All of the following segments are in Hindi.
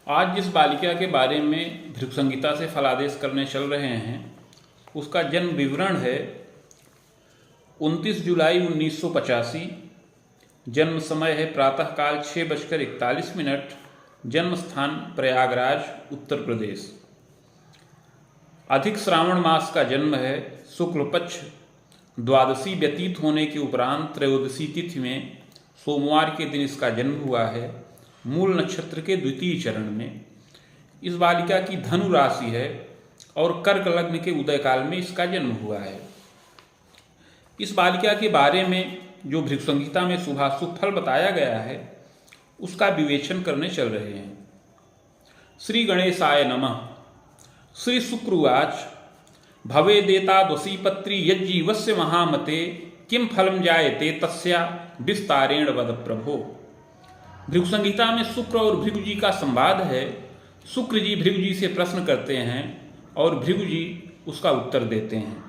आज जिस बालिका के बारे में भृगुसंहिता से फलादेश करने चल रहे हैं उसका जन्म विवरण है 29 जुलाई 1985। जन्म समय है प्रातःकाल 6:41, जन्म स्थान प्रयागराज उत्तर प्रदेश। अधिक श्रावण मास का जन्म है। शुक्ल पक्ष द्वादशी व्यतीत होने के उपरांत त्रयोदशी तिथि में सोमवार के दिन इसका जन्म हुआ है। मूल नक्षत्र के द्वितीय चरण में। इस बालिका की धनु राशि है और कर्क लग्न के उदय काल में इसका जन्म हुआ है। इस बालिका के बारे में जो भृगुसंहिता में शुभाशुभ फल बताया गया है उसका विवेचन करने चल रहे हैं। श्री गणेशाय नमः। श्री शुक्रवाच भवेदेता द्वसीपत्री यज्जीवस्य महामते किम फलम जायते तस्या विस्तारेण वद प्रभो। भृगुसंहिता में शुक्र और भृगु जी का संवाद है। शुक्र जी भृगु जी से प्रश्न करते हैं और भृगु जी उसका उत्तर देते हैं।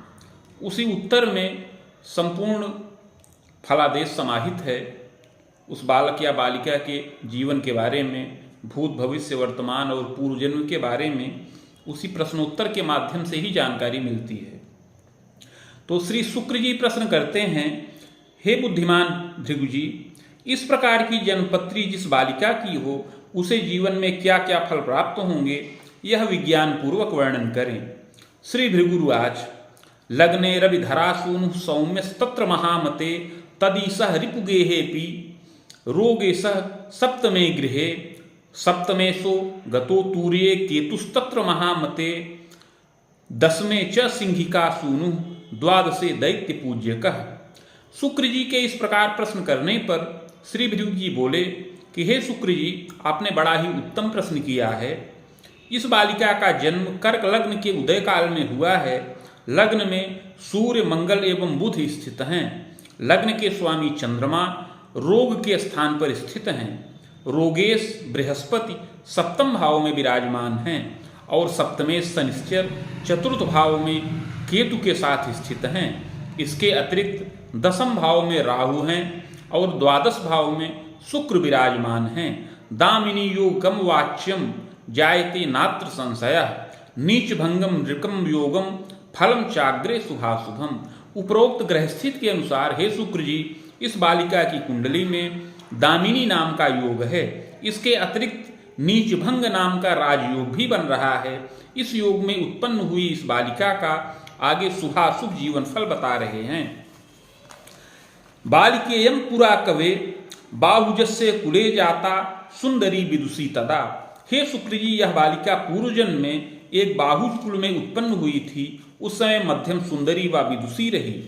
उसी उत्तर में संपूर्ण फलादेश समाहित है। उस बालक या बालिका के जीवन के बारे में, भूत भविष्य वर्तमान और पूर्व जन्म के बारे में उसी प्रश्नोत्तर के माध्यम से ही जानकारी मिलती है। तो श्री शुक्र जी प्रश्न करते हैं, हे बुद्धिमान भृगु जी, इस प्रकार की जन्मपत्री जिस बालिका की हो उसे जीवन में क्या क्या फल प्राप्त होंगे यह विज्ञान पूर्वक वर्णन करें। श्री भृगुरुवाच लग्ने रविधरासूनु सौम्यस्तत्र महामते तदीसह रिपुगेहेपि रोगे सह सप्तमे गृहे सप्तमेशो गतो तूर्ये केतुस्तत्र महामते दसमे च सिंहिकासूनु द्वादशे दैत्य पूज्यकः। शुक्र जी के इस प्रकार प्रश्न करने पर श्री भृगु जी बोले कि हे शुक्र जी, आपने बड़ा ही उत्तम प्रश्न किया है। इस बालिका का जन्म कर्क लग्न के उदय काल में हुआ है। लग्न में सूर्य, मंगल एवं बुध स्थित हैं। लग्न के स्वामी चंद्रमा रोग के स्थान पर स्थित हैं। रोगेश बृहस्पति सप्तम भाव में विराजमान हैं और सप्तमेश शनिश्चर चतुर्थ भाव में केतु के साथ स्थित हैं। इसके अतिरिक्त दसम भाव में राहु हैं और द्वादश भाव में शुक्र विराजमान हैं। दामिनी योगम वाच्यम जायते नात्र संशयः नीच भंगम नृकम योगम फलम चाग्रे शुभाशुभम। उपरोक्त ग्रहस्थित के अनुसार हे शुक्र जी, इस बालिका की कुंडली में दामिनी नाम का योग है। इसके अतिरिक्त नीच भंग नाम का राजयोग भी बन रहा है। इस योग में उत्पन्न हुई इस बालिका का आगे शुभाशुभ जीवन फल बता रहे हैं। बालिकेयं पुरा कवे बाहुजस्य कुले जाता सुंदरी विदुषी तदा। हे शुक्र जी, यह बालिका पूर्व जन्म में एक बाहुज कुल में उत्पन्न हुई थी। उस समय मध्यम सुंदरी व विदुषी रही।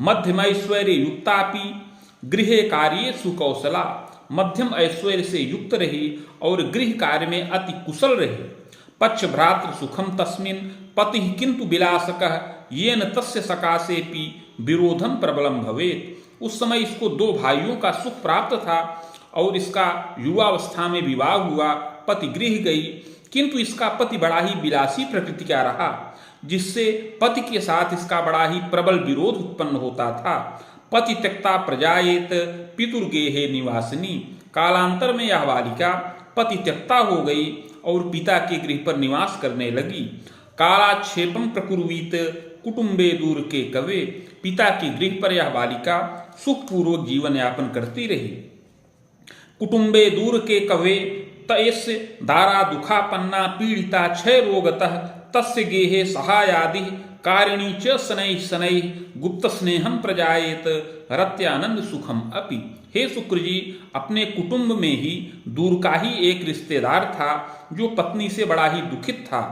मध्यम ऐश्वर्य युक्तापि गृहे कार्ये सुकौशला। मध्यम ऐश्वर्य से युक्त रही और गृह कार्य में अति कुशल रही। पक्ष भ्रातृ सुखम तस्मिन् पति किंतु विलासकः येन तस्य सकाशेपि विरोधम प्रबलम भवेत्। उस समय इसको दो भाइयों का सुख प्राप्त था और इसका युवावस्था में विवाह हुआ। पति गृह गई, किंतु इसका पति बड़ा ही विलासी प्रकृति का रहा, जिससे पति के साथ इसका बड़ा ही प्रबल विरोध उत्पन्न होता था। पति त्यक्ता प्रजायेत पितुर्गेहे निवासिनी। कालांतर में यह बालिका पति त्यक्ता हो गई और पिता के गृह पर निवास करने लगी। कालाक्षेपम प्रकुर्वीत कुटुंबे दूर के कवे। पिता के गृह पर यह बालिका सुखपूर्वक जीवन यापन करती रही। कुटुंबे दूर के कवे तयस्य दारा दुखापन्ना पीड़िता क्षय रोगतः तस्य गेहे सहायादि कारिणी च शनैः शनैः गुप्त स्नेहम प्रजायेत रत्यानंद सुखम अपि। हे शुक्र जी, अपने कुटुंब में ही दूर का ही एक रिश्तेदार था जो पत्नी से बड़ा ही दुखित था।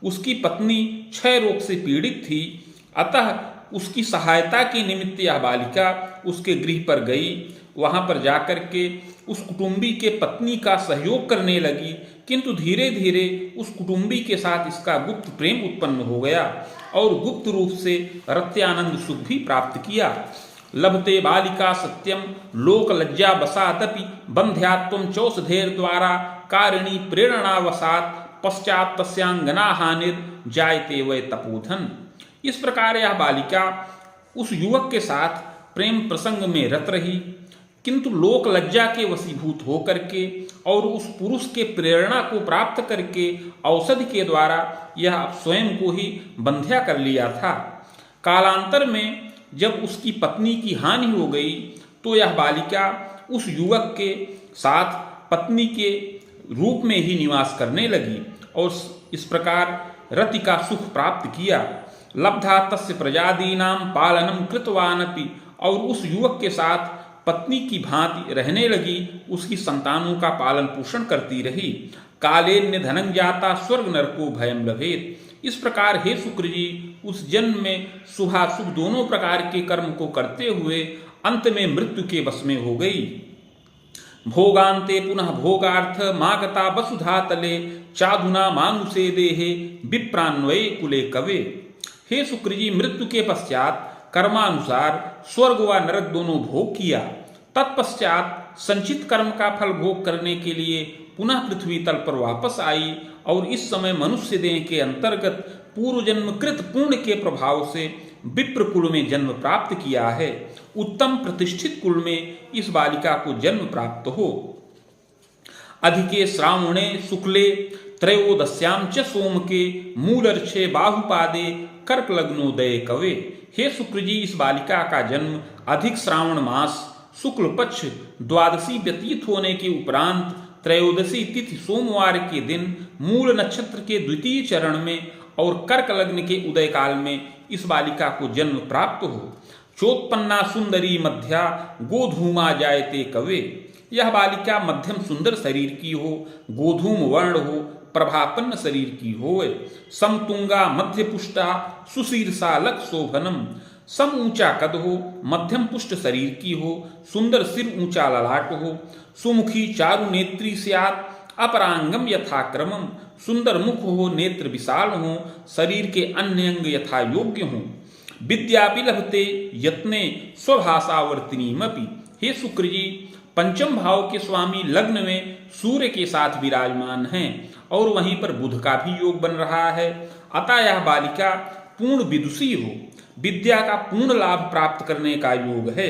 उसकी पत्नी क्षय रोग से पीड़ित थी, अतः उसकी सहायता के निमित्त यह बालिका उसके गृह पर गई। वहां पर जाकर के उस कुटुंबी के पत्नी का सहयोग करने लगी, किंतु धीरे धीरे उस कुटुंबी के साथ इसका गुप्त प्रेम उत्पन्न हो गया और गुप्त रूप से रत्यानंद सुख भी प्राप्त किया। लभते बालिका सत्यम लोक लज्जा बसादपि बंध्यात्वम चौषधेर द्वारा कारिणी प्रेरणावसात पश्चात तस्यांगना हानिर जायते वै तपोधन। इस प्रकार यह बालिका उस युवक के साथ प्रेम प्रसंग में रत रही, किंतु लोक लज्जा के वशीभूत होकर के और उस पुरुष के प्रेरणा को प्राप्त करके औषधि के द्वारा यह स्वयं को ही बंध्या कर लिया था। कालांतर में जब उसकी पत्नी की हानि हो गई तो यह बालिका उस युवक के साथ पत्नी के रूप में ही निवास करने लगी और इस प्रकार रति का सुख प्राप्त किया। लब्धा तस्य प्रजादीनां पालनम कृतवानपि, और उस युवक के साथ पत्नी की भांति रहने लगी, उसकी संतानों का पालन पोषण करती रही। कालेन्य धनं जाता स्वर्ग नरको भयम लभेत। इस प्रकार हे शुक्र जी, उस जन्म में शुभाशुभ दोनों प्रकार के कर्म को करते हुए अंत में मृत्यु के वश में हो गई। भोगांते पुनः भोगार्थ मागता वसुधा तले चाधुना मानुषे देहे विप्रान्वये कुले कवे। हे शुक्र जी, मृत्यु के पश्चात कर्मानुसार स्वर्ग व नरक दोनों भोग किया। तत्पश्चात संचित कर्म का फल भोग करने के लिए पुनः पृथ्वी तल पर वापस आई और इस समय मनुष्य देह के अंतर्गत पूर्व जन्म कृत पुण्य के प्रभाव से विप्र कुल में जन्म प्राप्त किया है। उत्तम प्रतिष्ठित कुल में इस बालिका को जन्म प्राप्त हो। अधिके श्रावणे शुक्ले त्रयोदश्याम च सोमके मूलर्षे बाहुपादे कर्क लग्नोदय कवे। हे शुक्र जी, इस बालिका का जन्म अधिक श्रावण मास शुक्ल पक्ष द्वादशी व्यतीत होने के उपरांत त्रयोदशी तिथि सोमवार के दिन मूल नक्षत्र के द्वितीय चरण में और कर्क लग्न के उदय काल में इस बालिका को जन्म प्राप्त हो। चोत्पन्ना सुंदरी मध्या गोधूमा जायते कवे। यह बालिका मध्यम सुंदर शरीर की हो, गोधूम वर्ण हो, प्रभापन्न शरीर की हो। समतुंगा मध्य पुष्टा सुशीर्षा लक शोभनम। सम ऊंचा कद हो, मध्यम पुष्ट शरीर की हो, सुंदर सिर ऊंचा ललाट हो, सुमुखी चारु नेत्री स्यात् अपरांगम यथाक्रमम। सुंदर मुख हो, नेत्र विशाल हो, शरीर के अन्य अंग यथा योग्य हो। विद्यापि लभते यत्ने स्वभाषावर्तिनीमपि। हे शुक्र जी, पंचम भाव के स्वामी लग्न में सूर्य के साथ विराजमान हैं और वहीं पर बुध का भी योग बन रहा है। अतः यह बालिका पूर्ण विदुषी हो, विद्या का पूर्ण लाभ प्राप्त करने का योग है।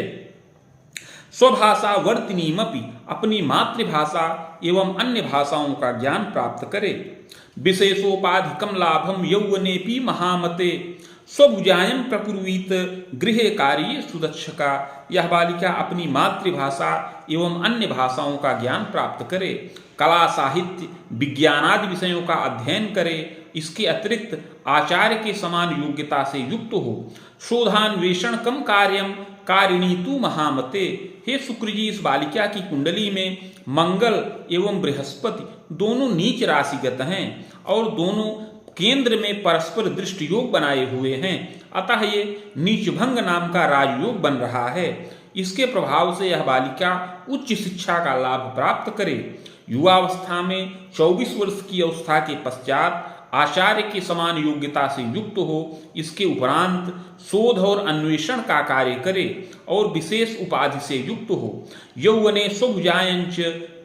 स्वभाषा वर्तिनीमपि, अपनी मातृभाषा एवं अन्य भाषाओं का ज्ञान प्राप्त करे। विशेषोपाधिकम लाभम यौवनेपि महामते स्वभुजायम प्रकुर्वीत गृह कार्ये सुदक्षका। यह बालिका अपनी मातृभाषा एवं अन्य भाषाओं का ज्ञान प्राप्त करे, कला साहित्य विज्ञान आदि विषयों का अध्ययन करे, इसके अतिरिक्त आचार्य के समान योग्यता से युक्त हो। शोधान्वेषण कम कार्यम कारिणी तू महामते। हे शुक्र जी, इस बालिका की कुंडली में मंगल एवं बृहस्पति दोनों नीच राशिगत हैं और दोनों केंद्र में परस्पर दृष्टि योग बनाए हुए हैं। अतः ये नीचभंग नाम का राजयोग बन रहा है। इसके प्रभाव से यह बालिका उच्च शिक्षा का लाभ प्राप्त करे। युवावस्था में 24 वर्ष की अवस्था के पश्चात आचार्य के समान योग्यता से युक्त हो। इसके उपरांत शोध और अन्वेषण का कार्य करे और विशेष उपाधि से युक्त हो। यौवने स्वभुजायंच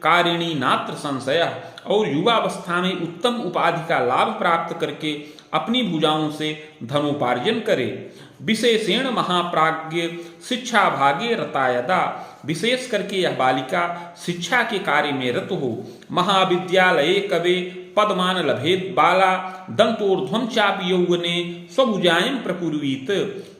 कारिणी नात्र संशय। और युवावस्था में उत्तम उपाधि का लाभ प्राप्त करके अपनी भुजाओं से धनोपार्जन करे। विशेषेण महाप्राज्ञ शिक्षा भागे रतायदा। विशेष करके यह बालिका शिक्षा के कार्य में रत हो। महाविद्यालये कवे पदमान लभेद बाला दंतोर्ध्वम चापि यौवने स्वभुजायं प्रकुर्वीत।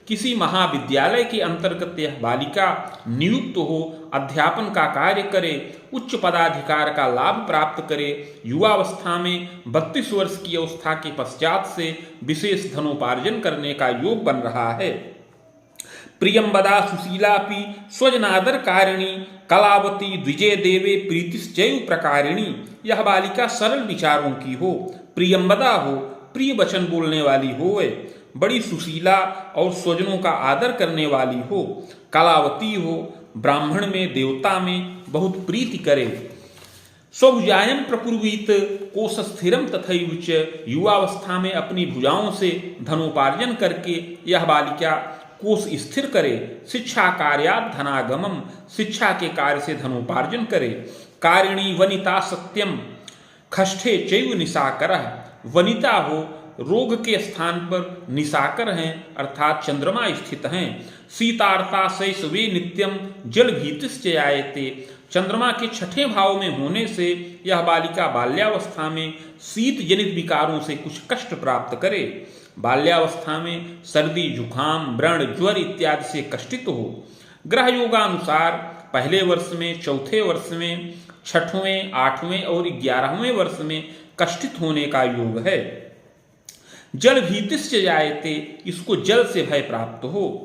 किसी महाविद्यालय के अंतर्गत यह बालिका नियुक्त हो, अध्यापन का कार्य करे, उच्च पदाधिकार का लाभ प्राप्त करे। युवावस्था में 32 वर्ष की अवस्था के पश्चात से विशेष धनोपार्जन करने का योग बन रहा है। प्रियंबदा सुशीलापि स्वजनादर कारिणी कलावती द्विजय देवे प्रीतिश्चैव प्रकारिणी। यह बालिका सरल विचारों की हो, प्रियंबदा हो, प्रिय वचन बोलने वाली हो, बड़ी सुशीला और स्वजनों का आदर करने वाली हो, कलावती हो, ब्राह्मण में देवता में बहुत प्रीति करे। स्वभुजायं प्रकुर्वीत कोश स्थिरम तथैव च। युवावस्था में अपनी भुजाओं से धनोपार्जन करके यह बालिका कोश स्थिर करे। शिक्षा कार्यात् धनागमम। शिक्षा के कार्य से धनोपार्जन करे। कारिणी वनिता सत्यम खष्ठे चैव निशाकरः। वनिता हो, रोग के स्थान पर निशाकर हैं अर्थात चंद्रमा स्थित हैं। शीतार्ता शैशवे नित्यम जल भीतिश्च आयते। चंद्रमा के छठे भाव में होने से यह बालिका बाल्यावस्था में शीत जनित विकारों से कुछ कष्ट प्राप्त करे। बाल्यावस्था में सर्दी, जुखाम, व्रण, ज्वर इत्यादि से कष्टित हो। ग्रह योगानुसार पहले वर्ष में, चौथे वर्ष में, छठवें, आठवें और 11वें वर्ष में कष्टित होने का योग है। जल भीतिश्च जायते, इसको जल से भय प्राप्त हो।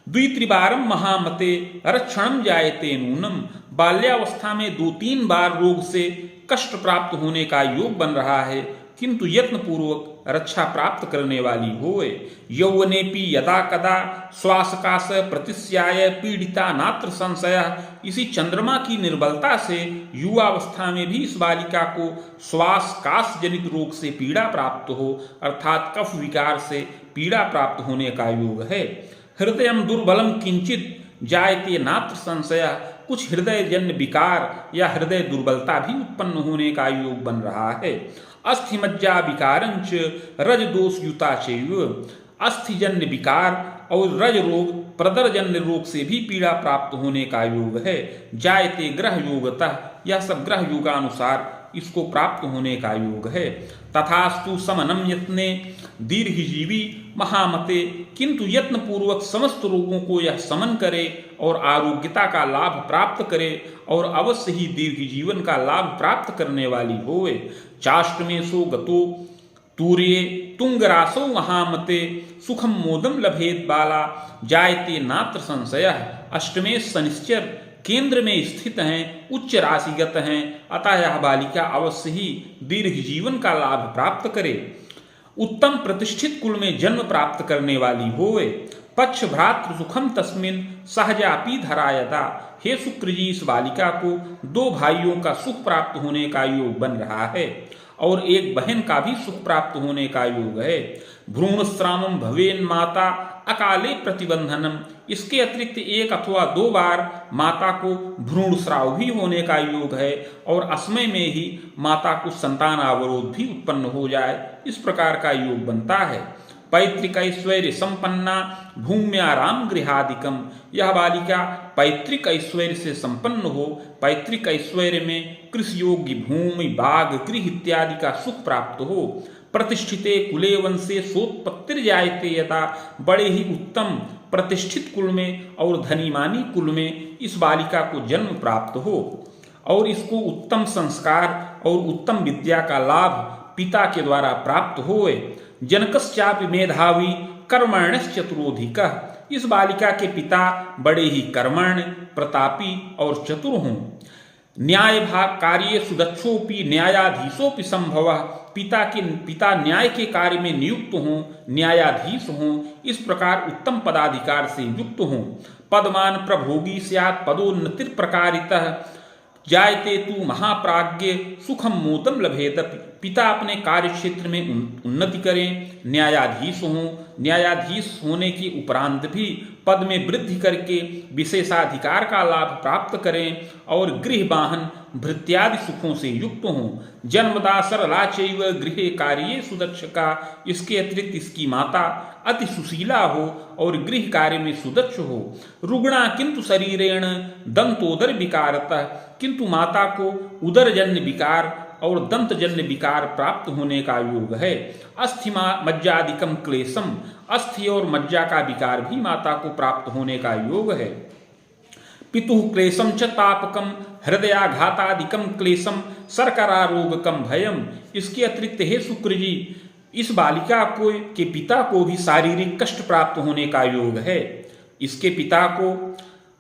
द्वित्रिवारम महामते रक्षणम जायते नूनम, बाल्यावस्था में 2-3 बार रोग से कष्ट प्राप्त होने का योग बन रहा है, किंतु यत्न पूर्वक रक्षा प्राप्त करने वाली होए। यौवनेपि यदा कदा श्वासकाश प्रतिस्याय पीड़िता नात्र संशय, इसी चंद्रमा की निर्बलता से युवावस्था में भी इस बालिका को श्वासकाश जनित रोग से पीड़ा प्राप्त हो, अर्थात कफ विकार से पीड़ा प्राप्त होने का योग है। हृदयम दुर्बलम किंचित जायते नात्र संशय, कुछ हृदय जन्य विकार या हृदय दुर्बलता भी उत्पन्न होने का योग बन रहा है। अस्थि मज्जा विकारंच रज दोष युता चैव, अस्थिजन्य विकार और रज रोग, प्रदरजन्य रोग से भी पीड़ा प्राप्त होने का योग है। जायते ग्रह योगतः, यह सब ग्रह योगानुसार इसको प्राप्त होने का योग है। तथास्तु समनम यत्ने दीर्घजीवी महामते, किंतु यत्न पूर्वक समस्त रोगों को यह समन करे और आरोग्यता का लाभ प्राप्त करे और अवश्य ही दीर्घ जीवन का लाभ प्राप्त करने वाली होवे। चाष्टमेशो गतो तूर्ये तुंगरासो महामते सुखम मोदम लभेत बाला, जायते नात्र संशयः। अष्टमेश शनिश्चर केंद्र में स्थित हैं, उच्च राशिगत हैं, अतः यह बालिका अवश्य ही दीर्घ जीवन का लाभ प्राप्त करे। उत्तम प्रतिष्ठित कुल में जन्म प्राप्त करने वाली होवे। पक्ष भ्रातृ सुखम तस्मिन सहजापि धरायता, हे शुक्र जी, इस बालिका को 2 भाइयों का सुख प्राप्त होने का योग बन रहा है और एक बहन का भी सुख प्राप्त होने का योग है। भ्रूणस्रावम भवेन माता अकाले प्रतिबंधनम, इसके अतिरिक्त 1 अथवा 2 बार माता को भ्रूण स्राव भी होने का योग है और असमय में ही माता को संतान अवरोध भी उत्पन्न हो जाए, इस प्रकार का योग बनता है। पैतृक ऐश्वर्य संपन्ना भूम्याराम गृहादिकम, यह बालिका पैतृक ऐश्वर्य से संपन्न हो। पैतृक ऐश्वर्य में कृषि योग्य भूमि, बाग, गृह इत्यादि का सुख प्राप्त हो। प्रतिष्ठिते कुले वंशे सोत्पत्तिर्जायते यथा, बड़े ही उत्तम प्रतिष्ठित कुल में और धनीमानी कुल में इस बालिका को जन्म प्राप्त हो और इसको उत्तम संस्कार और उत्तम विद्या का लाभ पिता के द्वारा प्राप्त होए। जनकश्चापि मेधावी कर्मण्यश्चतुरोधिकः, इस बालिका के पिता बड़े ही कर्मण्य, प्रतापी और चतुर हों। न्याय भाग कार्य सुदक्षोपि न्यायाधीशोपि संभवः, पिता न्याय के कार्य में नियुक्त हों, न्यायाधीश हों, इस प्रकार उत्तम पदाधिकार से युक्त हों। पदमान प्रभोगी स्यात् पदोन्नतिर प्रकारितः, जायते तु महाप्राज्ञ सुखम मोदम लभेत, पिता अपने कार्य क्षेत्र में उन्नति करें, न्यायाधीश हों, न्यायाधीश होने के उपरांत भी पद में वृद्धि करके विशेषाधिकार का लाभ प्राप्त करें और गृह वाहन भृत्यादि सुखों से युक्त हों। जन्मदा सरला चैव गृहे कार्ये सुदक्षका, इसके अतिरिक्त इसकी माता अति सुशीला हो और गृह कार्य में सुदक्ष हो। रुग्णा किंतु शरीरेण दंतोदर विकारतः, किंतु माता को उदरजन्य विकार और दंतजन्य विकार प्राप्त होने का योग है। अस्थिमा मज्जादिकम क्लेशम, अस्थि और मज्जा का विकार भी माता को प्राप्त होने का योग है। पितुः क्लेशम च तापकम हृदयाघातादिकम क्लेशम शर्करा रोगकम भयम, इसके अतिरिक्त हे शुक्र जी, इस बालिका को के पिता को भी शारीरिक कष्ट प्राप्त होने का योग है। इसके पिता को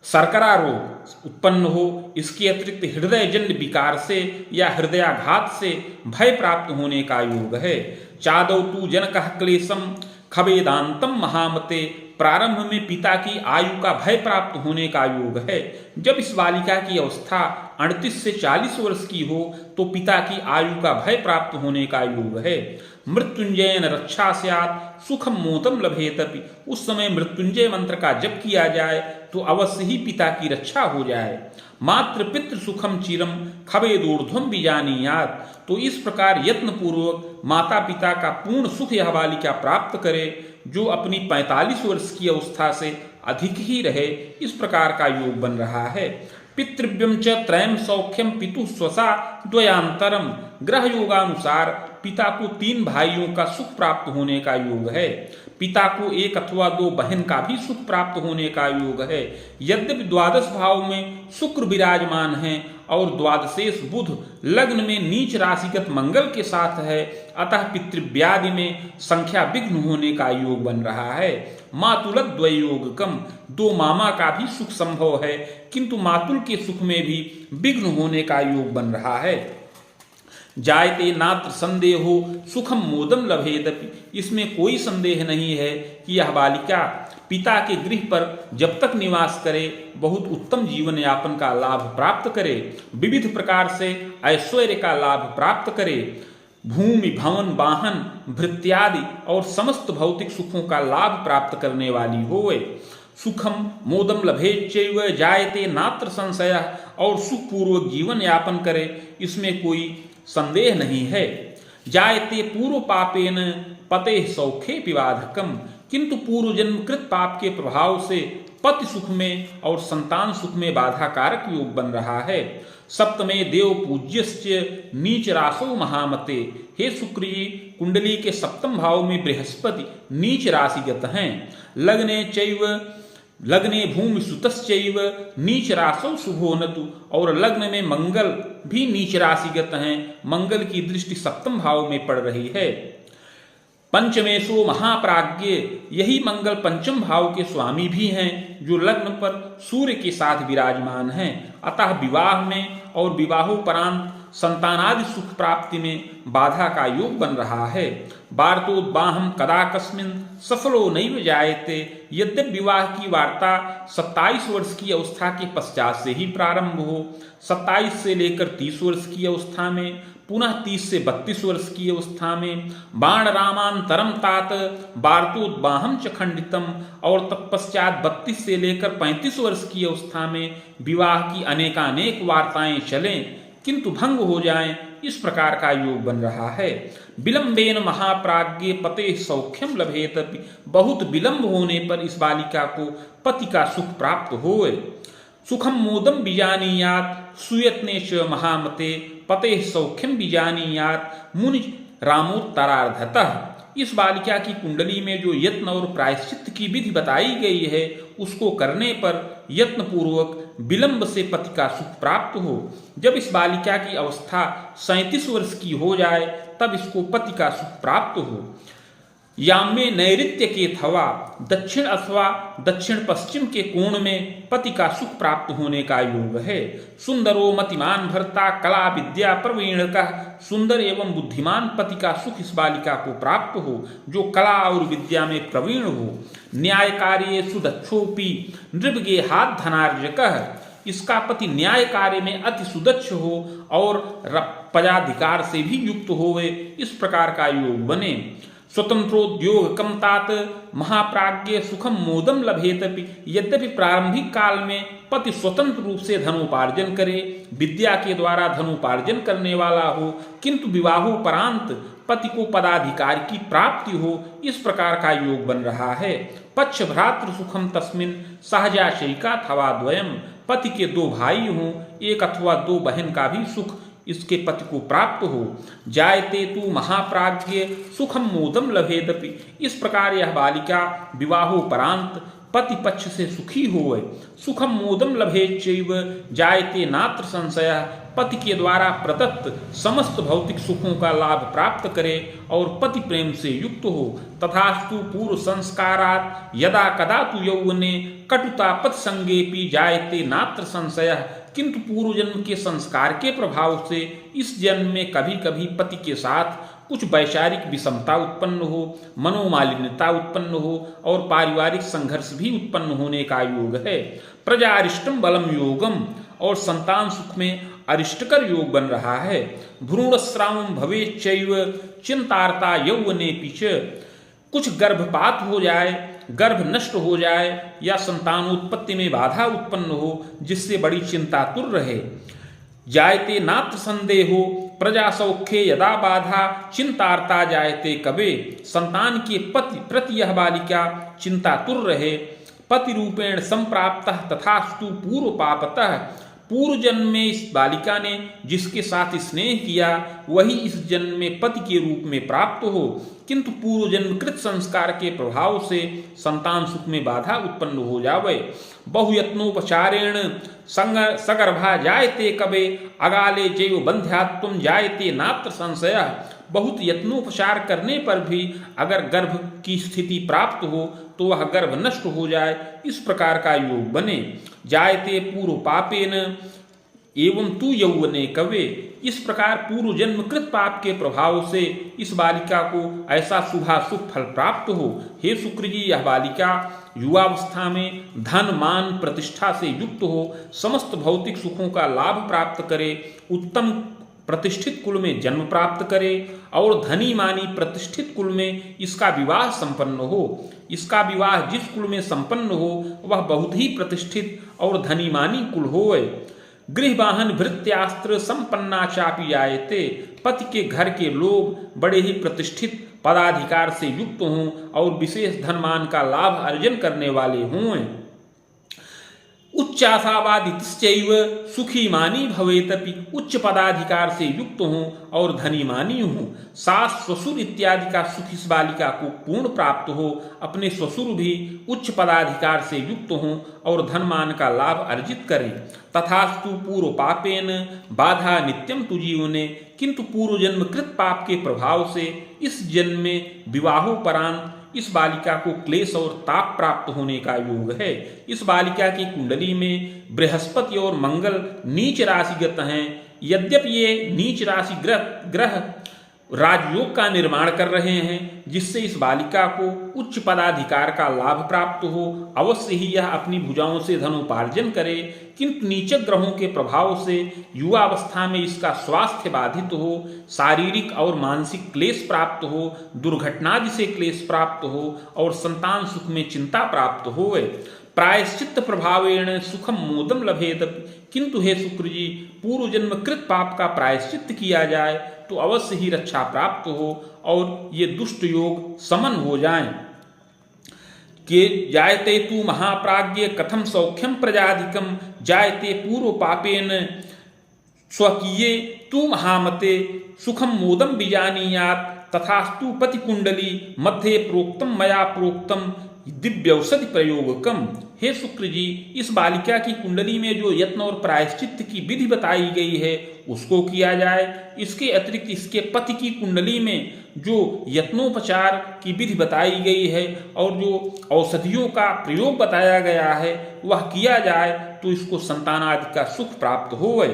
शर्करा रोग उत्पन्न हो, इसके अतिरिक्त हृदयजन्य विकार से या हृदयाघात से भय प्राप्त होने का योग है। चादौ तु जनकः क्लेशम खवेदांतम महामते, प्रारंभ में पिता की आयु का भय प्राप्त होने का योग है। जब इस बालिका की अवस्था 38 से 40 वर्ष की हो तो पिता की आयु का भय प्राप्त होने का योग है। मृत्युंजयन रक्षा स्यात् सुखम मोदम लभेतपि, उस समय मृत्युंजय मंत्र का जप किया जाए तो अवश्य ही पिता की रक्षा हो जाए। मात्र पितृ सुखम चिरम खवेदूर्ध्वम बीजानीयात, तो इस प्रकार यत्न पूर्वक माता पिता का पूर्ण सुख यह बालिका प्राप्त करे जो अपनी 45 वर्ष की अवस्था से अधिक ही रहे, इस प्रकार का योग बन रहा है। पितृव्यम च त्रयम सौख्यम पितु स्वसा द्वयांतरम। ग्रह योगानुसार पिता को 3 भाइयों का सुख प्राप्त होने का योग है। पिता को 1 अथवा 2 बहन का भी सुख प्राप्त होने का योग है। यद्यपि द्वादश भाव में शुक्र विराजमान है और द्वादशेष बुध लग्न में नीच राशिगत मंगल के साथ है, अतः पितृव्यादि में संख्या विघ्न होने का योग बन रहा है। मातुल द्वयोगकम, 2 मामा का भी सुख संभव है, किंतु मातुल के सुख में भी विघ्न होने का योग बन रहा है। जायते नात्र संदेहो सुखम मोदम लभेदपि, इसमें कोई संदेह नहीं है कि यह बालिका पिता के गृह पर जब तक निवास करे बहुत उत्तम जीवन यापन का लाभ प्राप्त करे, विविध प्रकार से ऐश्वर्य का लाभ प्राप्त करे, भूमि भवन वाहन भृत्यादि और समस्त भौतिक सुखों का लाभ प्राप्त करने वाली होवे। सुखम मोदम लभेच्चैव जायते नात्र संशय, और सुखपूर्वक जीवन यापन करे, इसमें कोई संदेह नहीं है। जायते पूर्व पापेन पते सौखे पिवाधकम, किंतु पूर्व जन्म कृत पाप के प्रभाव से पति सुख में और संतान सुख में बाधा कारक योग बन रहा है। सप्तमे देव पूज्यस्य नीच राशो महामते, हे शुक्र जी, कुंडली के 7वें भाव में बृहस्पति नीच राशिगत हैं। लग्ने भूमि सुतश्चैव नीच राशौ शुभो नतु, और लग्न में मंगल भी नीच राशिगत हैं। मंगल की दृष्टि 7वें भाव में पड़ रही है। पंचमेशो महाप्राज्ञ, यही मंगल 5वें भाव के स्वामी भी हैं, जो लग्न पर सूर्य के साथ विराजमान हैं। अतः विवाह में और विवाहोपरांत संतानादि सुख प्राप्ति में बाधा का योग बन रहा है। वार्तोद्वाहम कदा कस्मिन सफलो नैव जायते, यद्यपि विवाह की वार्ता 27 वर्ष की अवस्था के पश्चात से ही प्रारंभ हो, 27 से लेकर 30 वर्ष की अवस्था में, पुनः 30 से 32 वर्ष की अवस्था में, बाण रामांतरम तात वार्तोद्वाहम च खंडितम, और तत्पश्चात 32 से लेकर 35 वर्ष की अवस्था में विवाह की अनेकानेक वार्ताएं चलें किंतु भंग हो जाएं, इस प्रकार का योग बन रहा है। विलंबेन महाप्राज्ञ पते सौख्यम लभेत, बहुत विलंब होने पर इस बालिका को पति का सुख प्राप्त होए। सुखम मोदम बीजानीयात सुयत्ने च महामते पते सौख्यम बीजानीयात मुनि रामोत्तरार्धतः, इस बालिका की कुंडली में जो यत्न और प्रायश्चित्त की विधि बताई गई है, उसको करने पर यत्न पूर्वक विलंब से पति का सुख प्राप्त हो। जब इस बालिका की अवस्था 37 वर्ष की हो जाए तब इसको पति का सुख प्राप्त हो। यामे नैऋत्य के अथवा दक्षिण अथवा दक्षिण पश्चिम के कोण में पति का सुख प्राप्त होने का योग है। सुंदरो मतिमान भर्ता कला विद्या प्रवीण का, सुंदर एवं बुद्धिमान पति का सुख इस बालिका को प्राप्त हो, जो कला और विद्या में प्रवीण हो। न्याय कार्य सुदक्षोपी नृभगे हाथ धनार्जक, इसका पति न्याय कार्य में अति सुदक्ष हो और पदाधिकार से भी युक्त होवे, इस प्रकार का योग बने। स्वतंत्रोद्योग कम तात महाप्राज्ञ सुखम मोदम लभेतपि, यद्यपि प्रारंभिक काल में पति स्वतंत्र रूप से धनोपार्जन करे, विद्या के द्वारा धनोपार्जन करने वाला हो, किंतु विवाहोपरांत पति को पदाधिकार की प्राप्ति हो, इस प्रकार का योग बन रहा है। पक्ष भ्रातृ सुखम तस्मिन सहजाशयिका अथवा द्वयम, पति के 2 भाई हों, 1 अथवा 2 बहन का भी सुख इसके पति को प्राप्त हो। जायते तु महाप्राज्ञ सुखम मोदम लभेदपि, इस प्रकार यह बालिका विवाहोपरांत पति पक्ष से सुखी होवे। सुखम मोदम लभेच्चैव जायते नात्र संशय, पति के द्वारा प्रदत्त समस्त भौतिक सुखों का लाभ प्राप्त करे और पति प्रेम से युक्त हो। तथास्तु पूर्व संस्कारात् यदा कदा तु यौवने कटुता पति संगेपि जायते नात्र संशय, किंतु पूर्व जन्म के संस्कार के प्रभाव से इस जन्म में कभी कभी पति के साथ कुछ वैचारिक विषमता उत्पन्न हो, मनोमालिन्यता उत्पन्न हो और पारिवारिक संघर्ष भी उत्पन्न होने का योग है। प्रजा अरिष्टम बलम योगम, और संतान सुख में अरिष्टकर योग बन रहा है। भ्रूणस्रावम भवेच्चैव चिंतार्ता यौवने पीछ, कुछ गर्भपात हो जाए, गर्भ नष्ट हो जाए या संतानोत्पत्ति में बाधा उत्पन्न हो, जिससे बड़ी चिंतातुर रहे। जायते नात्र संदेहो प्रजा सौख्ये यदा बाधा चिंतार्ता जायते कबे, संतान के पति प्रति यह बालिका चिंतातुर रहे। पति रूपेण संप्राप्तः तथास्तु पूर्व पापतः, पूर्व जन्म में इस बालिका ने जिसके साथ स्नेह किया वही इस जन्म में पति के रूप में प्राप्त हो, किंतु पूर्व जन्मकृत संस्कार के प्रभाव से संतान सुख में बाधा उत्पन्न हो जावे। बहुयत्नोपचारेण सगर्भा जायते कबे अगाले जैव बंध्यात्म जायते नात्र संशय। बहुत यत्नोपचार करने पर भी अगर गर्भ की स्थिति प्राप्त हो तो वह गर्भ नष्ट हो जाए, इस प्रकार का योग बने। जायते पूर्व पापेन एवं तू यौवने कवे। इस प्रकार पूर्व जन्मकृत पाप के प्रभाव से इस बालिका को ऐसा शुभाशुभ फल प्राप्त हो। हे शुक्र जी, यह बालिका युवावस्था में धन मान प्रतिष्ठा से युक्त हो, समस्त भौतिक सुखों का लाभ प्राप्त करे, उत्तम प्रतिष्ठित कुल में जन्म प्राप्त करे और धनी मानी प्रतिष्ठित कुल में इसका विवाह संपन्न हो। इसका विवाह जिस कुल में संपन्न हो वह बहुत ही प्रतिष्ठित और धनी मानी कुल होए। गृह वाहन भृत्यास्त्र संपन्ना चापी आयते। पति के घर के लोग बड़े ही प्रतिष्ठित पदाधिकार से युक्त हों और विशेष धनमान का लाभ अर्जन करने वाले हों। उच्चाशावादितश्चैव सुखी मानी भवेतपि। उच्च पदाधिकार से युक्त हों और धनी मानी हों। सास ससुर इत्यादि का सुख इस बालिका को पूर्ण प्राप्त हो। अपने ससुर भी उच्च पदाधिकार से युक्त हों और धनमान का लाभ अर्जित करें। तथास्तु पूर्व पापेन बाधा नित्यम तु जीवने। किंतु पूर्व जन्मकृत पाप के प्रभाव से इस जन्म में विवाहोपरांत इस बालिका को क्लेश और ताप प्राप्त होने का योग है। इस बालिका की कुंडली में बृहस्पति और मंगल नीच राशिगत हैं। यद्यपि ये नीच राशि ग्रह राजयोग का निर्माण कर रहे हैं, जिससे इस बालिका को उच्च पदाधिकार का लाभ प्राप्त हो, अवश्य ही यह अपनी भुजाओं से धनोपार्जन करे, किंतु नीचक ग्रहों के प्रभाव से युवावस्था में इसका स्वास्थ्य बाधित हो, शारीरिक और मानसिक क्लेश प्राप्त हो, दुर्घटनादि से क्लेश प्राप्त हो और संतान सुख में चिंता प्राप्त होवे। प्रायश्चित्त प्रभावेण सुखम मोदम लभेत। किंतु हे शुक्र जी, पूर्व जन्म कृत पाप का प्रायश्चित्त किया जाए तो अवश्य ही रक्षा प्राप्त हो और ये दुष्ट योग समन हो जाएं। के जायते तू महाप्राज्ञ कथम सौख्यम प्रजाधिकम। जायते पूर्व पापेन स्वकीये तू महामते सुखम मोदम बीजानीयात। तथास्तु पति कुंडली मध्ये प्रोक्तम मया प्रोक्तम दिव्यौषधि प्रयोगकम। हे शुक्र जी, इस बालिका की कुंडली में जो यत्न और प्रायश्चित्त की विधि बताई गई है उसको किया जाए। इसके अतिरिक्त इसके पति की कुंडली में जो यत्नोपचार की विधि बताई गई है और जो औषधियों का प्रयोग बताया गया है वह किया जाए तो इसको संतानादि का सुख प्राप्त होवे।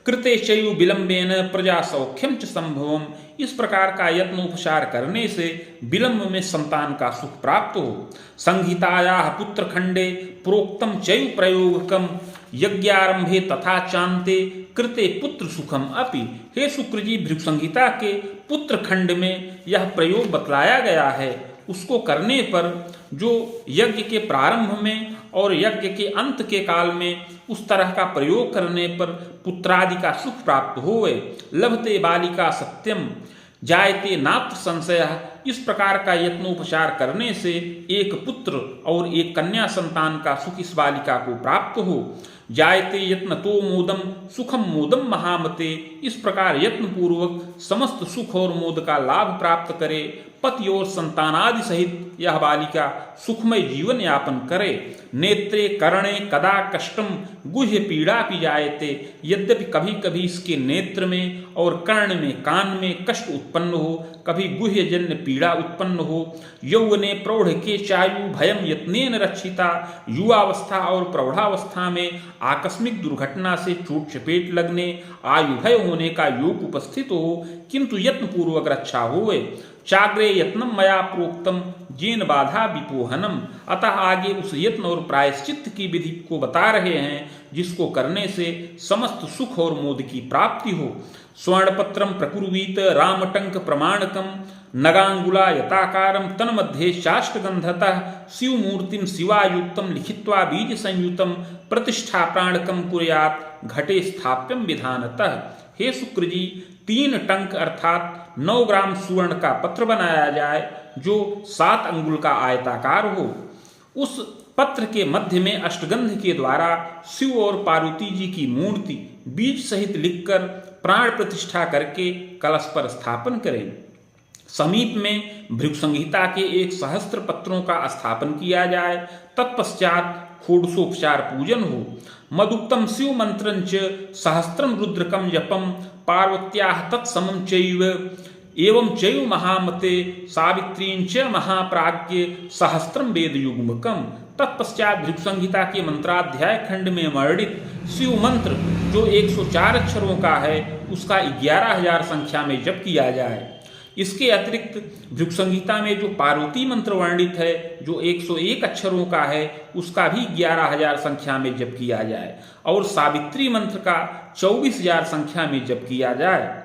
कृते चयु विलंबेन प्रजा सौख्यम च संभवम। इस प्रकार का यत्नोपचार करने से विलंब में संतान का सुख प्राप्त हो। संहिताया पुत्र खंडे प्रोक्तम चयु प्रयोगकम यज्ञारंभे तथा चांते कृते पुत्र सुखम अपि। हे शुक्र जी, भृगु संहिता के पुत्र खंड में यह प्रयोग बतलाया गया है। उसको करने पर जो यज्ञ के प्रारंभ में और यज्ञ के अंत के काल में उस तरह का प्रयोग करने पर पुत्रादि का सुख प्राप्त होवे। लभते बालिका सत्यम जायते नात्र संशय। इस प्रकार का यत्नोपचार करने से एक पुत्र और एक कन्या संतान का सुख इस बालिका को प्राप्त हो। जायते यत्न तो मोदम सुखम मोदम महामते। इस प्रकार यत्न पूर्वक समस्त सुख और मोद का लाभ प्राप्त करे। पति और संतानादि सहित यह बालिका सुखमय जीवन यापन करे। नेत्रे कर्णे कदा कष्टम गुह्य पीड़ा पी जायते। यद्यपि कभी कभी इसके नेत्र में और कर्ण में कान में कष्ट उत्पन्न हो, कभी गुह्य जन्य पीड़ा उत्पन्न हो। यौवने प्रौढ़ के चायु भयम यत्नेन रक्षिता। युवावस्था और प्रौढ़ावस्था में आकस्मिक दुर्घटना से चोट चपेट लगने आयु भय होने का योग उपस्थित हो, किंतु यत्न पूर्वक रक्षा होवे। चाग्रे यत्नम मया प्रोक्तम जेन बाधा विपोहनम। अतः आगे उस यत्न और प्रायश्चित्त की विधि को बता रहे हैं जिसको करने से समस्त सुख और मोद की प्राप्ति हो। स्वर्णपत्रम प्रकुर्वीत रामटंक प्रमाणकम नगांगुला यताकारम तन्मध्ये चाष्टगंधतः शिवमूर्तिम शिवायुक्तम लिखित्वा बीज संयुतम प्रतिष्ठा प्राणकम कुर्यात घटे स्थाप्यम विधानतः। हे शुक्र जी, 3 टंक अर्थात 9 ग्राम सुवर्ण का पत्र बनाया जाए जो 7 अंगुल का आयताकार हो। उस पत्र के मध्य में अष्टगंध के द्वारा शिव और पार्वती जी की मूर्ति बीज सहित लिखकर प्राण प्रतिष्ठा करके कलश पर स्थापन करें। समीप में भृगु संहिता के 1 सहस्त्र पत्रों का स्थापन किया जाए। तत्पश्चात षोडशोपचार पूजन हो। मदुक्तम शिव मंत्रंच सहस्त्रम रुद्रकम जपम पार्वत्याः तत्समं चैव एवं चैव महामते सावित्रींच महाप्राज्ञ सहस्त्रम वेद युग्मकम। तत्पश्चात भृगु संहिता के मंत्राध्याय खंड में वर्णित शिव मंत्र जो 104 अक्षरों का है उसका 11,000 संख्या में जप किया जाए। इसके अतिरिक्त भृगु संहिता में जो पार्वती मंत्र वर्णित है जो 101 अक्षरों का है उसका भी 11,000 संख्या में जप किया जाए और सावित्री मंत्र का 24,000 संख्या में जप किया जाए।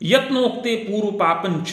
यत्नोक्ते पूर्व पापंच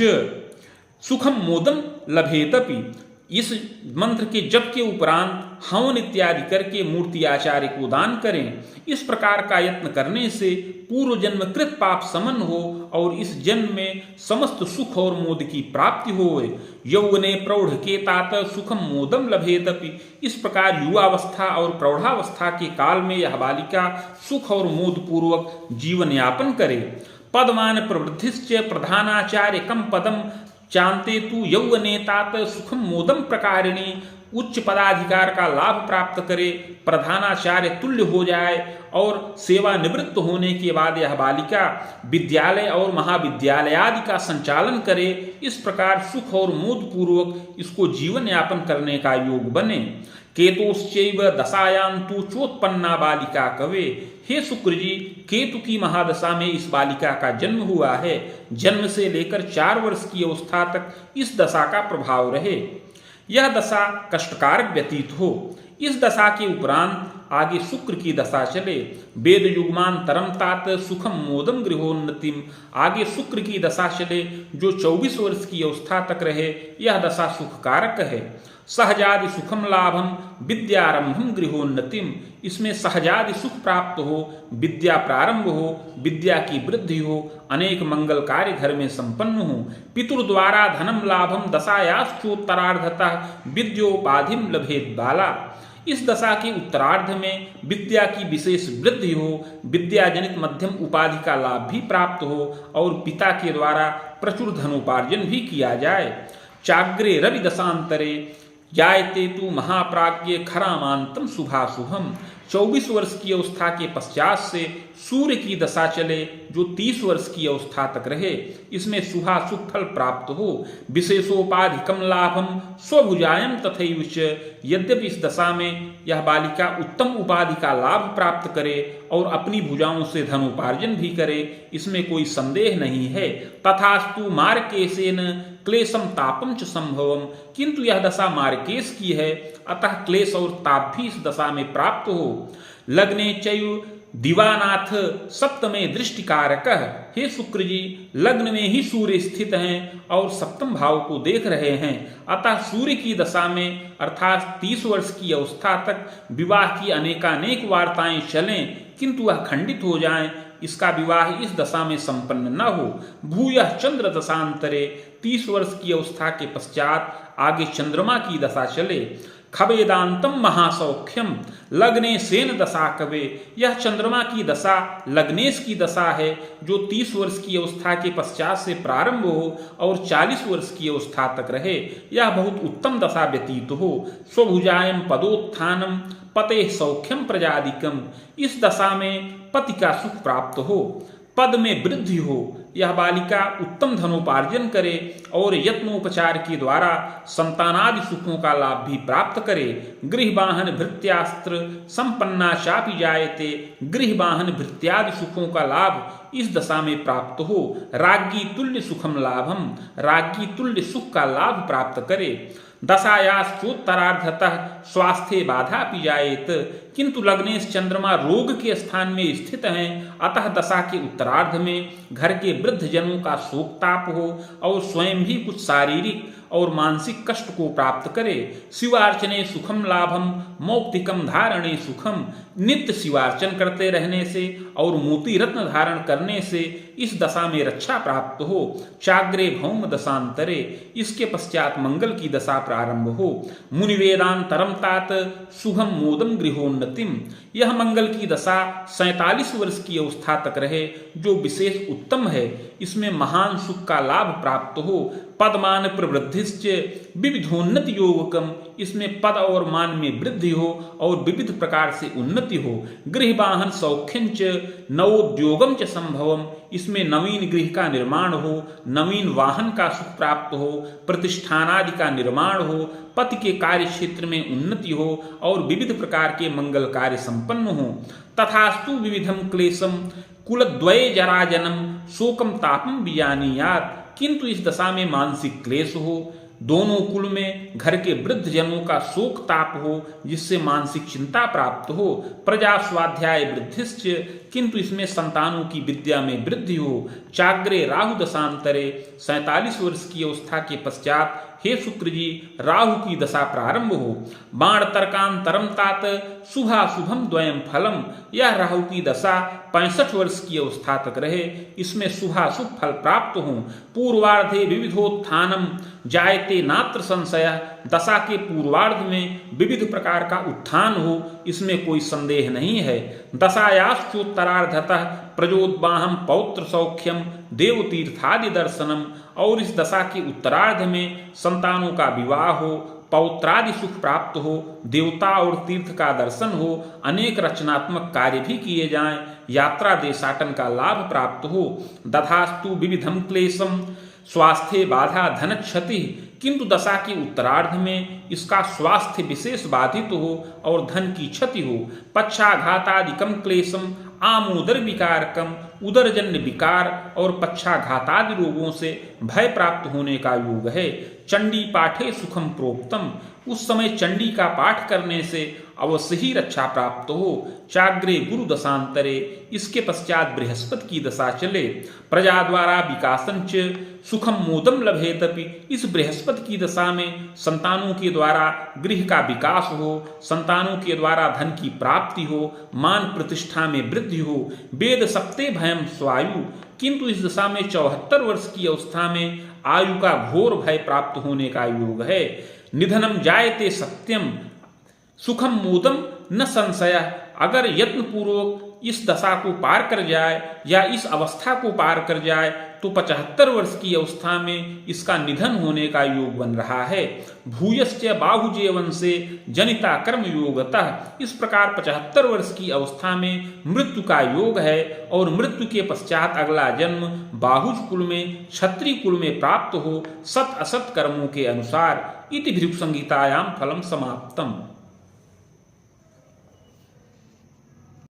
सुखम मोदम लभेतपि। इस मंत्र के जप के उपरांत हवन इत्यादि करके मूर्ति आचार्य को दान करें। इस प्रकार का यत्न करने से पूर्व जन्म कृत पाप समन हो और इस जन्म में समस्त सुख और मोद की प्राप्ति हो। यौवने प्रौढ़ के तात सुखम मोदम लभेतपि। इस प्रकार युवावस्था और प्रौढ़ावस्था के काल में यह बालिका सुख और मोद पूर्वक जीवन यापन करे। पदमान प्रवृद्धिश्च प्रधानाचार्य कम पदम चांते तु यौवने तात सुखम मोदम प्रकारिणी। उच्च पदाधिकार का लाभ प्राप्त करे, प्रधानाचार्य तुल्य हो जाए और सेवानिवृत्त होने के बाद यह बालिका विद्यालय और महाविद्यालय आदि का संचालन करे। इस प्रकार सुख और मोद पूर्वक इसको जीवन यापन करने का योग बने। केतोश्चैव दशायां तु चोत्पन्ना बालिका कवे। हे शुक्र जी, केतु की महादशा में इस बालिका का जन्म हुआ है। जन्म से लेकर 4 वर्ष की अवस्था तक इस दशा का प्रभाव रहे। यह दशा कष्टकारक व्यतीत हो। इस दशा के उपरांत आगे शुक्र की दशा चले। वेद युग्मान तरम तात सुखम मोदम गृहोन्नतिम। आगे शुक्र की दशा चले जो 24 वर्ष की अवस्था तक रहे। यह दशा सुखकारक है। सहजादि सुखम लाभम विद्यारंभम गृहोन्नतिम। इसमें सहजादि सुख प्राप्त हो, विद्या प्रारंभ हो, विद्या की वृद्धि हो, अनेक मंगल कार्य घर में संपन्न हो। पितुर द्वारा धनम लाभम दशायाश्चोत्तरार्धतः विद्योपाधिम लभेत बाला। इस दशा के उत्तरार्ध में विद्या की विशेष वृद्धि हो, विद्या जनित मध्यम उपाधि का लाभ भी प्राप्त हो और पिता के द्वारा प्रचुर धनोपार्जन भी किया जाए। चाग्रे रवि दशांतरे जायते तु महाप्राज्ञ खरामांतम शुभाशुभम। 24 वर्ष की अवस्था के पश्चात से सूर्य की दशा चले जो 30 वर्ष की अवस्था तक रहे। इसमें शुभाशुभ फल प्राप्त हो। विशेषोपाधिकम लाभम स्वभुजायम तथैव च। यद्यपि इस दशा में यह बालिका उत्तम उपाधि का लाभ प्राप्त करे और अपनी भुजाओं से धनोपार्जन भी करे, इसमें कोई संदेह नहीं है। तथास्तु मार्केशेन क्लेशम तापम च संभवम। किंतु यह दशा मार्केश की है, अतः क्लेश और ताप भी इस दशा में प्राप्त हो। लग्ने चैव दिवानाथ सप्तमे दृष्टिकारक। हे शुक्र जी, लग्न में ही सूर्य स्थित हैं और सप्तम भाव को देख रहे हैं। अतः सूर्य की दशा में अर्थात 30 वर्ष की अवस्था तक विवाह की अनेकानेक वार्ताएं चलें किंतु वह खंडित हो जाएं। इसका विवाह इस दशा में संपन्न न हो। भूयः चंद्र दशांतरे 30 वर्ष की अवस्था के पश्चात आगे चंद्रमा की दशा चले। खवेदांतम महासौख्यम लग्ने सेन दशा कवे। यह चंद्रमा की दशा लग्नेश की दशा है जो 30 वर्ष की अवस्था के पश्चात से प्रारंभ हो और 40 वर्ष की अवस्था तक रहे। यह बहुत उत्तम दशा व्यतीत हो। स्वभुजायम पदोत्थानम पते सौख्यम प्रजादिकम। इस दशा में पति का सुख प्राप्त हो, पद में वृद्धि हो। यह बालिका उत्तम धनोपार्जन करे और यत्नोपचार के द्वारा संतानादि सुखों का लाभ भी प्राप्त करे। गृहवाहन भृत्यास्त्र संपन्ना चापि जायते। गृहवाहन भृत्यादि सुखों का लाभ इस दशा में प्राप्त हो। राज्ञी तुल्य सुखम लाभम। राज्ञी तुल्य सुख का लाभ प्राप्त करे। दशायाश्चोत्तरार्धतः स्वास्थ्य बाधा जायेत। किंतु लग्नेश चंद्रमा रोग के स्थान में स्थित हैं, अतः दशा के उत्तरार्ध में घर के वृद्ध जनों का शोकताप हो और स्वयं भी कुछ शारीरिक और मानसिक कष्ट को प्राप्त करे। शिवार्चने सुखम लाभम मौक्तिकम धारणे सुखम, नित्य शिवार्चन करते रहने से और मोती रत्न धारण करने से इस दशा में रक्षा प्राप्त हो। चाग्रे भौम दशांतरे, इसके पश्चात मंगल की दशा प्रारंभ हो। मुनिवेदांतरम तात शुभम मोदम गृहोन्नतिम, यह मंगल की दशा 47 वर्ष की अवस्था तक रहे, जो विशेष उत्तम है। इसमें महान सुख का लाभ प्राप्त हो। पदमान प्रवृद्धिश्च विविधोन्नति योगकम, इसमें पद और मान में वृद्धि हो और विविध प्रकार से उन्नति हो। गृह वाहन सौख्यंच नवोद्योगम च संभवम, इसमें नवीन गृह का निर्माण हो, नवीन वाहन का सुख प्राप्त हो, प्रतिष्ठानादि का निर्माण हो, पति के कार्य क्षेत्र में उन्नति हो और विविध प्रकार के मंगल कार्य संपन्न हो। तथास्तु विविधम क्लेशम कुलद्वये जराजनम शोकम तापम विजानीयात्, किंतु इस दशा में मानसिक क्लेश हो, दोनों कुल में घर के वृद्ध जनों का शोक ताप हो, जिससे मानसिक चिंता प्राप्त हो। प्रजा स्वाध्याय वृद्धिश्च, किंतु इसमें संतानों की विद्या में वृद्धि हो। चाग्रे राहु दशांतरे, 47 वर्ष की अवस्था के पश्चात हे शुक्र जी राहु की दशा प्रारंभ हो। बाण तर्कांतरम तात शुभाशुभम द्वयम फलम, यह राहु की दशा 65 वर्ष की अवस्था तक रहे, इसमें शुभाशुभ फल प्राप्त हो। पूर्वार्धे विविधोत्थानम जायते नात्र संशय, दशा के पूर्वार्ध में विविध प्रकार का उत्थान हो, इसमें कोई संदेह नहीं है। दशायाश्चोत्तरार्धतः प्रजोद्वाहम पौत्र सौख्यम देवतीर्थादि दर्शनम, और इस दशा के उत्तरार्ध में संतानों का विवाह हो, पौत्रादि सुख प्राप्त हो, देवता और तीर्थ का दर्शन हो, अनेक रचनात्मक कार्य भी किए जाएं, यात्रा देशाटन का लाभ प्राप्त हो। दधास्तु विविधम क्लेशम स्वास्थ्य बाधा धन क्षति, किंतु दशा के उत्तरार्ध में इसका स्वास्थ्य विशेष बाधित हो और धन की क्षति हो। पक्षाघातादिकम क्लेशम आमोदर विकारकम, उदरजन्य विकार और पक्षाघातादि रोगों से भय प्राप्त होने का योग है। चंडी पाठे सुखम प्रोक्तम, उस समय चंडी का पाठ करने से अवश्य ही रक्षा प्राप्त हो। चाग्रे गुरु दशांतरे, इसके पश्चात बृहस्पति की दशा चले। प्रजा द्वारा विकासंच सुखम मोदम लभेतपि, इस बृहस्पति की दशा में संतानों के द्वारा गृह का विकास हो, संतानों के द्वारा धन की प्राप्ति हो, मान प्रतिष्ठा में वृद्धि हो। वेद सप्ते भयम स्वायु, किंतु इस दशा में 74 वर्ष की अवस्था में आयु का घोर भय प्राप्त होने का योग है। निधनम जायते सत्यम सुखम मोदम न संशय, अगर यत्न पूर्वक इस दशा को पार कर जाए या इस अवस्था को पार कर जाए तो 75 वर्ष की अवस्था में इसका निधन होने का योग बन रहा है। भूयश्च बाहुजे वंशे जनिता कर्म योगतः, इस प्रकार 75 वर्ष की अवस्था में मृत्यु का योग है और मृत्यु के पश्चात अगला जन्म बाहुज कुल में क्षत्रिय कुल में प्राप्त हो, सत असत कर्मों के अनुसार। इति भृगु संहितायाम फलम समाप्तम।